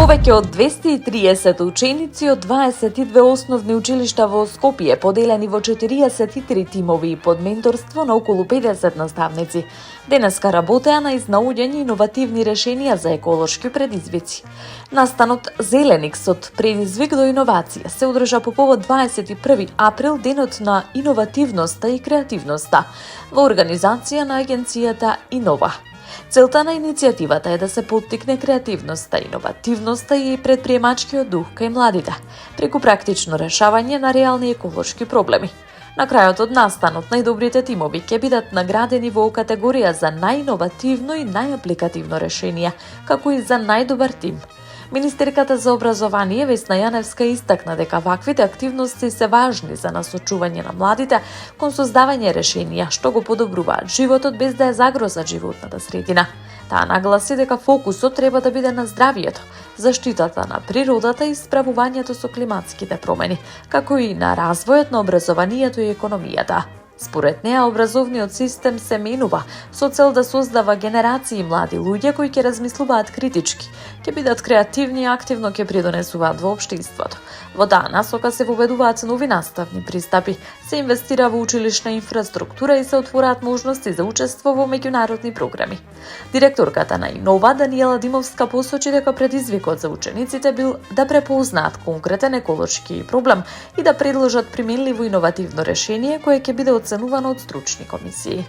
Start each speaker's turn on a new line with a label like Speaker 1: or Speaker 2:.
Speaker 1: Повеќе од 230 ученици од 22 основни училишта во Скопје, поделени во 43 тимови под менторство на околу 50 наставници, денеска работеа на изнаоѓање иновативни решенија за еколошки предизвици. Настанот Зеленикс од предизвик до иновација се одржа по повод 21 април, денот на иновативноста и креативноста, во организација на агенцијата Инова. Целта на иницијативата е да се поттикне креативноста, иновативноста и предприемачкиот дух кај младите, преку практично решавање на реални еколошки проблеми. На крајот од настанот, најдобрите тимови ќе бидат наградени во категорија за најиновативно и најапликативно решение, како и за најдобар тим. Министерката за образование Весна Јаневска истакна дека ваквите активности се важни за насочување на младите кон создавање решенија што го подобруваат животот без да ја загрозат животната средина. Таа нагласи дека фокусот треба да биде на здравието, заштитата на природата и справувањето со климатските промени, како и на развојот на образованието и економијата. Според неа, образовниот систем се менува со цел да создава генерации млади луѓе кои ќе размислуваат критички, ќе бидат креативни и активно ќе придонесуваат во општеството. Во таа насока се воведуваат нови наставни пристапи, се инвестира во училишна инфраструктура и се отвораат можности за учество во меѓународни програми. Директорката на Инова Даниела Димовска посочи дека предизвикот за учениците бил да препознаат конкретен еколошки проблем и да предложат применливо иновативно решение кое ќе биде оценувано од стручни комисии.